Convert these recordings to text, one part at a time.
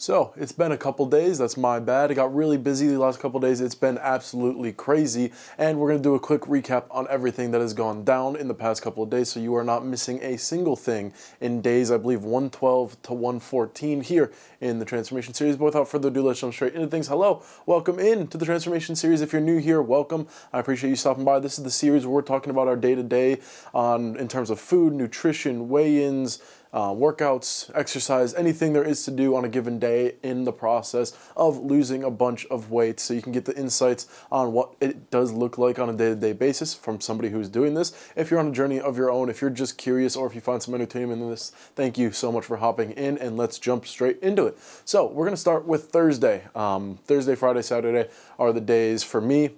So, it's been a couple days, that's my bad. I got really busy the last couple days, it's been absolutely crazy, and we're going to do a quick recap on everything that has gone down in the past couple of days so you are not missing a single thing in days, I believe, 112 to 114 here in the Transformation Series. But without further ado, let's jump straight into things. Hello, welcome in to the Transformation Series. If you're new here, welcome. I appreciate you stopping by. This is the series where we're talking about our day-to-day in terms of food, nutrition, weigh-ins, workouts, exercise, anything there is to do on a given day in the process of losing a bunch of weight, so you can get the insights on what it does look like on a day-to-day basis from somebody who's doing this. If you're on a journey of your own, if you're just curious, or if you find some entertainment in this, thank you so much for hopping in, and let's jump straight into it. So we're going to start with Thursday. Thursday, Friday, Saturday are the days for me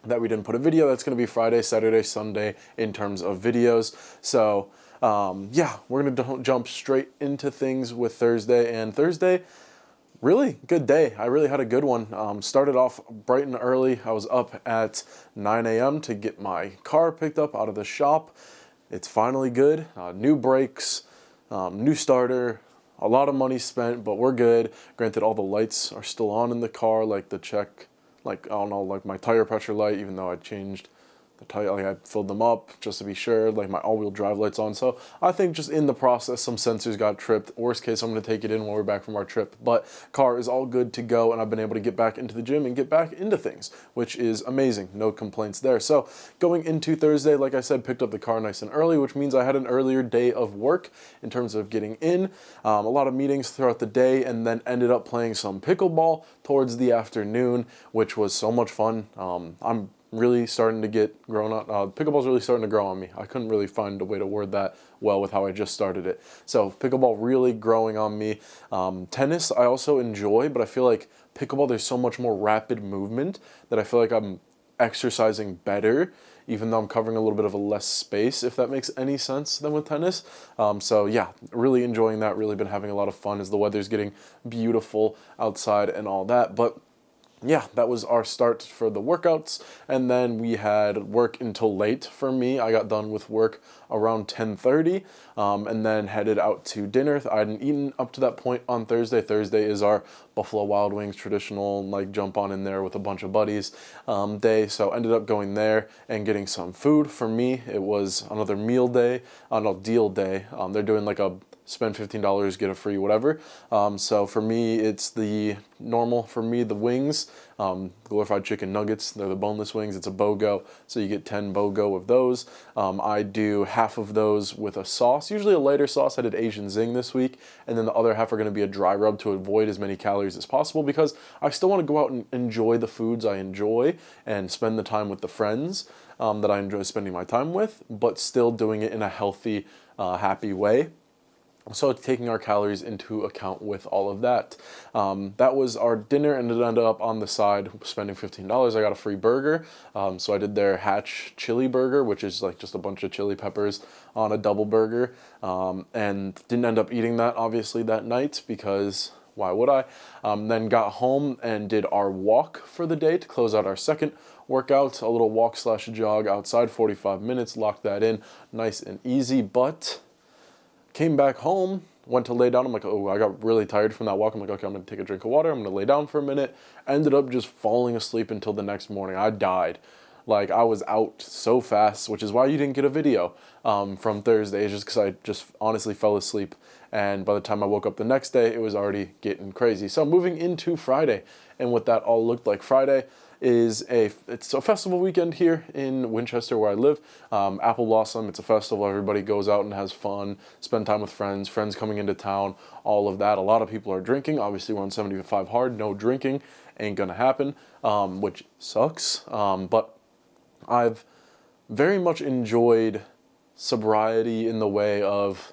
that we didn't put a video. That's going to be Friday, Saturday, Sunday in terms of videos. So yeah, we're going to jump straight into things with Thursday. And Thursday, really good day. I really had a good one. Started off bright and early. I was up at 9 a.m. to get my car picked up out of the shop. It's finally good. New brakes, new starter, a lot of money spent, but we're good. Granted, all the lights are still on in the car, like the check, like, I don't know, like my tire pressure light, even though I changed the tire, like I filled them up just to be sure, like my all-wheel drive lights on. So I think just in the process, some sensors got tripped. Worst case, I'm going to take it in when we're back from our trip. But car is all good to go, and I've been able to get back into the gym and get back into things, which is amazing. No complaints there. So going into Thursday, like I said, picked up the car nice and early, which means I had an earlier day of work in terms of getting in. A lot of meetings throughout the day, and then ended up playing some pickleball towards the afternoon, which was so much fun. I'm really starting to get grown up. Pickleball's really starting to grow on me. I couldn't really find a way to word that well with how I just started it. So pickleball really growing on me. Tennis I also enjoy, but I feel like pickleball, there's so much more rapid movement that I feel like I'm exercising better, even though I'm covering a little bit of a less space, if that makes any sense, than with tennis. So yeah, really enjoying that. Really been having a lot of fun as the weather's getting beautiful outside and all that. But yeah, that was our start for the workouts, and then we had work until late for me. I got done with work around 10:30, and then headed out to dinner. I hadn't eaten up to that point on Thursday. Thursday is our Buffalo Wild Wings traditional, like, jump on in there with a bunch of buddies day, so ended up going there and getting some food. For me, it was another meal day, no, deal day. They're doing like a spend $15, get a free whatever. So for me, it's the normal, for me, the wings, glorified chicken nuggets. They're the boneless wings. It's a BOGO, so you get 10 BOGO of those. I do half of those with a sauce, usually a lighter sauce. I did Asian Zing this week, and then the other half are going to be a dry rub to avoid as many calories as possible, because I still want to go out and enjoy the foods I enjoy and spend the time with the friends that I enjoy spending my time with, but still doing it in a healthy, happy way. So taking our calories into account with all of that. That was our dinner, and it ended up on the side spending $15. I got a free burger. So I did their Hatch chili burger, which is like just a bunch of chili peppers on a double burger. And didn't end up eating that, obviously, that night, because why would I? Then got home and did our walk for the day to close out our second workout. A little walk slash jog outside, 45 minutes, locked that in nice and easy. But came back home, went to lay down. I'm like, oh, I got really tired from that walk. I'm like, okay, I'm going to take a drink of water. I'm going to lay down for a minute. Ended up just falling asleep until the next morning. I died. Like, I was out so fast, which is why you didn't get a video from Thursday. It's just because I just honestly fell asleep. And by the time I woke up the next day, it was already getting crazy. So moving into Friday, and what that all looked like. Friday is it's a festival weekend here in Winchester where I live. Apple Blossom, it's a festival. Everybody goes out and has fun, spend time with friends coming into town, all of that. A lot of people are drinking. Obviously, we're on 75 hard. No drinking ain't gonna happen, which sucks. But I've very much enjoyed sobriety in the way of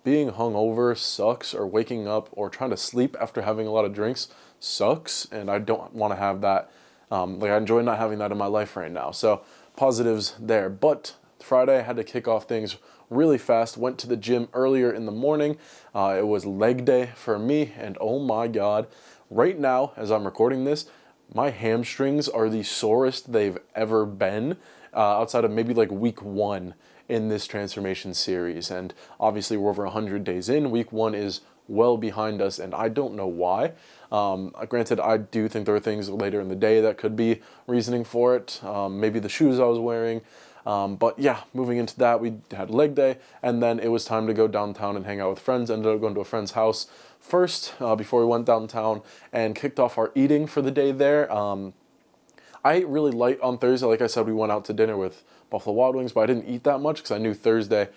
being hungover sucks, or waking up or trying to sleep after having a lot of drinks sucks, and I don't want to have that. Like, I enjoy not having that in my life right now. So positives there. But Friday I had to kick off things really fast. Went to the gym earlier in the morning. It was leg day for me, and oh my God, right now as I'm recording this, my hamstrings are the sorest they've ever been, outside of maybe like week 1 in this transformation series. And obviously we're over 100 days in. Week 1 is well behind us, and I don't know why. Granted, I do think there were things later in the day that could be reasoning for it. Maybe the shoes I was wearing. But yeah, moving into that, we had leg day, and then it was time to go downtown and hang out with friends. Ended up going to a friend's house first before we went downtown and kicked off our eating for the day there. I ate really light on Thursday. Like I said, we went out to dinner with Buffalo Wild Wings, but I didn't eat that much because I knew Thursday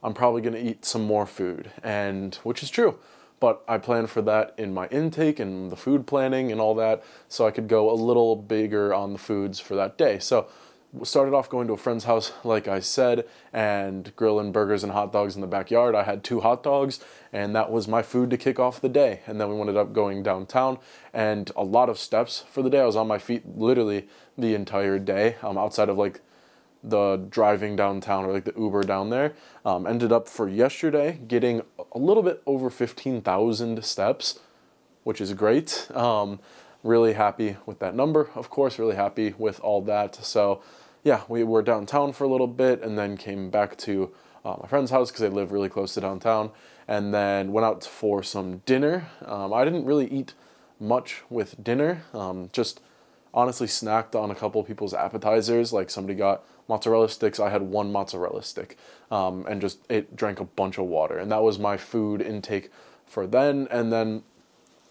I'm probably going to eat some more food, and which is true. But I planned for that in my intake and the food planning and all that, so I could go a little bigger on the foods for that day. So started off going to a friend's house, like I said, and grilling burgers and hot dogs in the backyard. I had 2 hot dogs, and that was my food to kick off the day. And then we ended up going downtown, and a lot of steps for the day. I was on my feet literally the entire day, outside of like the driving downtown or like the Uber down there. Ended up for yesterday getting a little bit over 15,000 steps, which is great. Really happy with that number, of course, really happy with all that. So yeah, we were downtown for a little bit and then came back to my friend's house because they live really close to downtown, and then went out for some dinner. I didn't really eat much with dinner, just honestly snacked on a couple of people's appetizers. Like somebody got mozzarella sticks, I had 1 mozzarella stick, and just drank a bunch of water, and that was my food intake for then. And then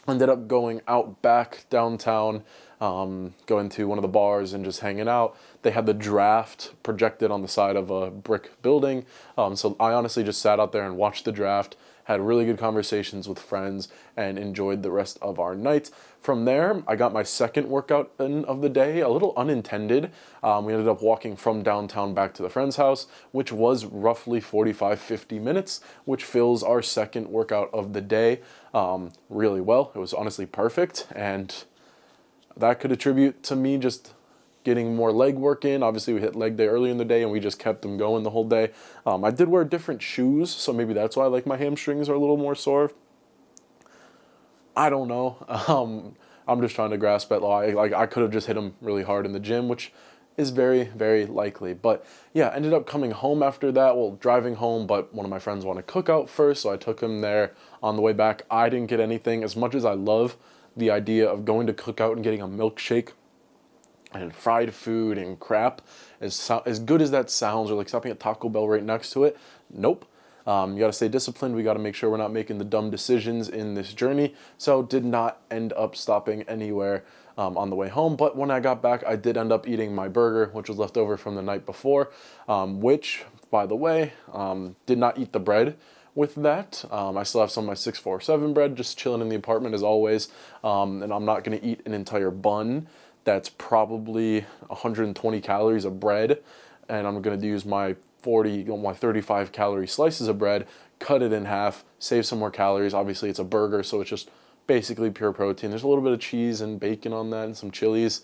ended up going out back downtown, going to one of the bars and just hanging out. They had the draft projected on the side of a brick building, so I honestly just sat out there and watched the draft, had really good conversations with friends, and enjoyed the rest of our night. From there, I got my second workout in of the day, a little unintended. We ended up walking from downtown back to the friend's house, which was roughly 45-50 minutes, which fills our second workout of the day really well. It was honestly perfect, and that could attribute to me just getting more leg work in. Obviously, we hit leg day early in the day, and we just kept them going the whole day. I did wear different shoes, so maybe that's why like my hamstrings are a little more sore. I don't know. I'm just trying to grasp at like I could have just hit them really hard in the gym, which is very, very likely. But yeah, ended up coming home after that. Well, driving home, but one of my friends wanted to cook out first, so I took him there. On the way back, I didn't get anything. As much as I love the idea of going to cook out and getting a milkshake and fried food and crap, as good as that sounds, or like stopping at Taco Bell right next to it, nope. You got to stay disciplined. We got to make sure we're not making the dumb decisions in this journey. So did not end up stopping anywhere on the way home. But when I got back, I did end up eating my burger, which was left over from the night before, which, by the way, did not eat the bread with that. I still have some of my 647 bread just chilling in the apartment as always. And I'm not going to eat an entire bun. That's probably 120 calories of bread. And I'm going to use my 35 calorie slices of bread, cut it in half, save some more calories. Obviously it's a burger, so it's just basically pure protein. There's a little bit of cheese and bacon on that and some chilies.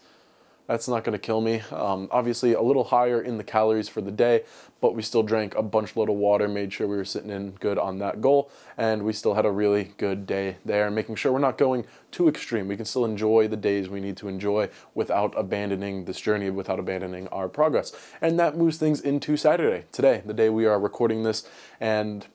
That's not going to kill me. Obviously a little higher in the calories for the day, but we still drank a bunch load of water, made sure we were sitting in good on that goal, and we still had a really good day there, making sure we're not going too extreme. We can still enjoy the days we need to enjoy without abandoning this journey, without abandoning our progress. And that moves things into Saturday, today, the day we are recording this, and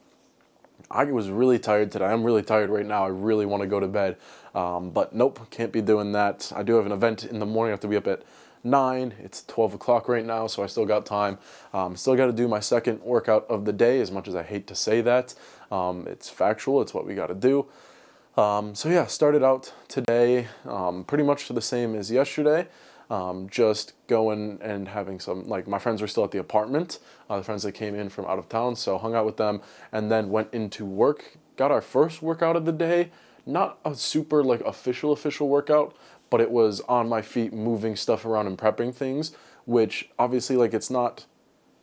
I was really tired today. I'm really tired right now. I really want to go to bed. But nope, can't be doing that. I do have an event in the morning. I have to be up at 9. It's 12 o'clock right now, so I still got time. Still got to do my second workout of the day, as much as I hate to say that. It's factual. It's what we got to do. So yeah, started out today pretty much the same as yesterday. Just going and having some, like, my friends were still at the apartment, the friends that came in from out of town, so hung out with them, and then went into work, got our first workout of the day, not a super, like, official workout, but it was on my feet, moving stuff around and prepping things, which, obviously, like, it's not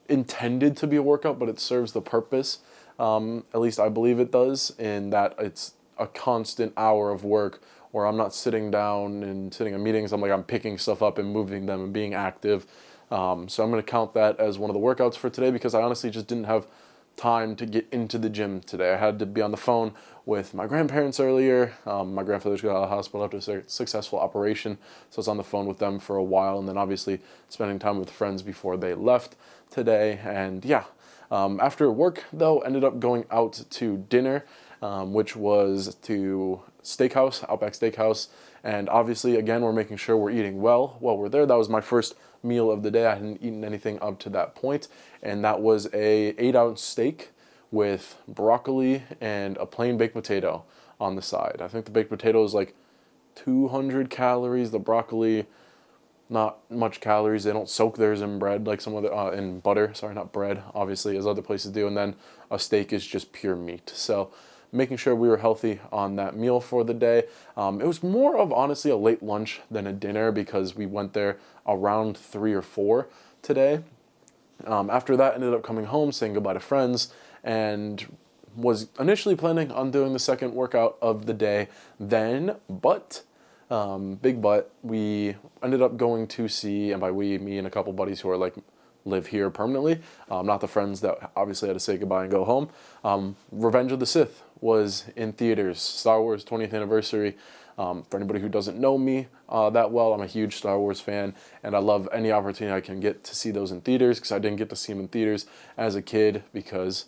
intended to be a workout, but it serves the purpose, at least I believe it does, in that it's a constant hour of work where I'm not sitting down and sitting in meetings. I'm picking stuff up and moving them and being active. So I'm going to count that as one of the workouts for today, because I honestly just didn't have time to get into the gym today. I had to be on the phone with my grandparents earlier. My grandfather just got out of the hospital after a successful operation, so I was on the phone with them for a while, and then obviously spending time with friends before they left today. And yeah, after work, though, ended up going out to dinner, which was to steakhouse, Outback Steakhouse. And obviously, again, we're making sure we're eating well while we're there. That was my first meal of the day. I hadn't eaten anything up to that point, and that was a 8-ounce steak with broccoli and a plain baked potato on the side. I think the baked potato is like 200 calories. The broccoli, not much calories. They don't soak theirs in bread like some other, in butter, sorry, not bread, obviously, as other places do. And then a steak is just pure meat. So making sure we were healthy on that meal for the day. It was more of, honestly, a late lunch than a dinner because we went there around 3 or 4 today. After that, ended up coming home, saying goodbye to friends, and was initially planning on doing the second workout of the day then, but big but, we ended up going to see, and by we, me and a couple buddies who are like live here permanently, not the friends that obviously had to say goodbye and go home. Revenge of the Sith was in theaters, Star Wars 20th anniversary. For anybody who doesn't know me that well, I'm a huge Star Wars fan, and I love any opportunity I can get to see those in theaters, because I didn't get to see them in theaters as a kid because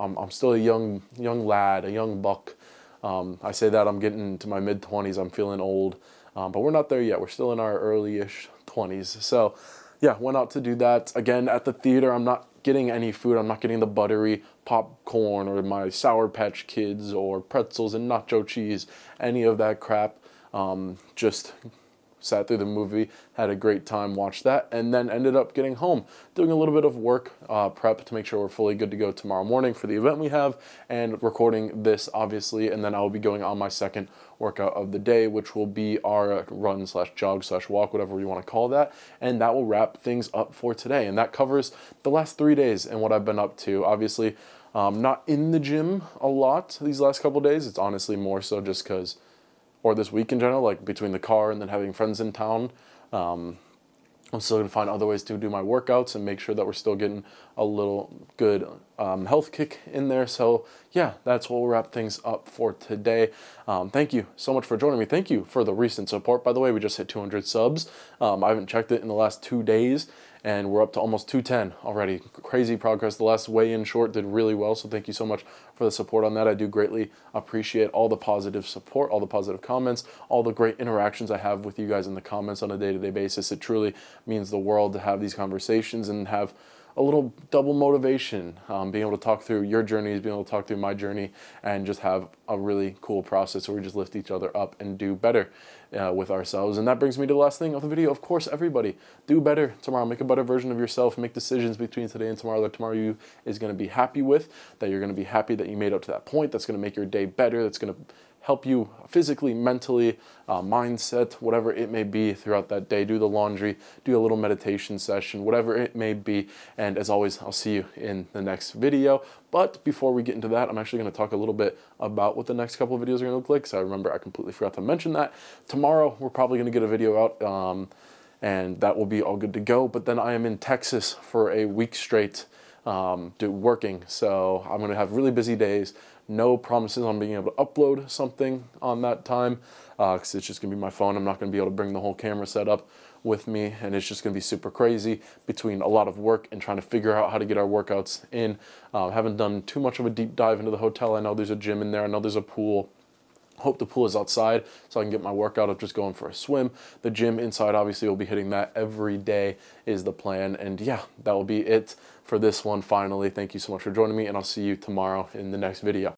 I'm still a young lad, a young buck. I say that I'm getting into my mid-20s, I'm feeling old, but we're not there yet. We're still in our early-ish 20s. So yeah, went out to do that. Again, at the theater, I'm not getting any food. I'm not getting the buttery popcorn or my Sour Patch Kids or pretzels and nacho cheese, any of that crap. Just sat through the movie, had a great time, watched that, and then ended up getting home, doing a little bit of work prep to make sure we're fully good to go tomorrow morning for the event we have, and recording this, obviously, and then I'll be going on my second workout of the day, which will be our run / jog / walk, whatever you want to call that, and that will wrap things up for today, and that covers the last 3 days and what I've been up to. Obviously, not in the gym a lot these last couple days. It's honestly more so just because, or this week in general, like between the car and then having friends in town, I'm still going to find other ways to do my workouts and make sure that we're still getting a little good health kick in there. So yeah, that's what we'll wrap things up for today. Thank you so much for joining me. Thank you for the recent support. By the way, we just hit 200 subs. I haven't checked it in the last 2 days, and we're up to almost 210 already. Crazy progress. The last weigh-in short did really well, so thank you so much for the support on that. I do greatly appreciate all the positive support, all the positive comments, all the great interactions I have with you guys in the comments on a day-to-day basis. It truly means the world to have these conversations and have a little double motivation, being able to talk through your journeys, being able to talk through my journey, and just have a really cool process where we just lift each other up and do better with ourselves. And that brings me to the last thing of the video. Of course, everybody, do better tomorrow. Make a better version of yourself. Make decisions between today and tomorrow that tomorrow you is going to be happy with, that you're going to be happy that you made up to that point, that's going to make your day better, that's going to help you physically, mentally, mindset, whatever it may be throughout that day. Do the laundry, do a little meditation session, whatever it may be. And as always, I'll see you in the next video. But before we get into that, I'm actually going to talk a little bit about what the next couple of videos are going to look like, because I remember I completely forgot to mention that. Tomorrow, we're probably going to get a video out, and that will be all good to go. But then I am in Texas for a week straight working, so I'm going to have really busy days. No promises on being able to upload something on that time, because it's just going to be my phone. I'm not going to be able to bring the whole camera setup with me, and it's just going to be super crazy between a lot of work and trying to figure out how to get our workouts in. Haven't done too much of a deep dive into the hotel. I know there's a gym in there. I know there's a pool. Hope the pool is outside so I can get my workout of just going for a swim. The gym inside, obviously, will be hitting that every day is the plan. And yeah, that will be it for this one finally. Thank you so much for joining me, and I'll see you tomorrow in the next video.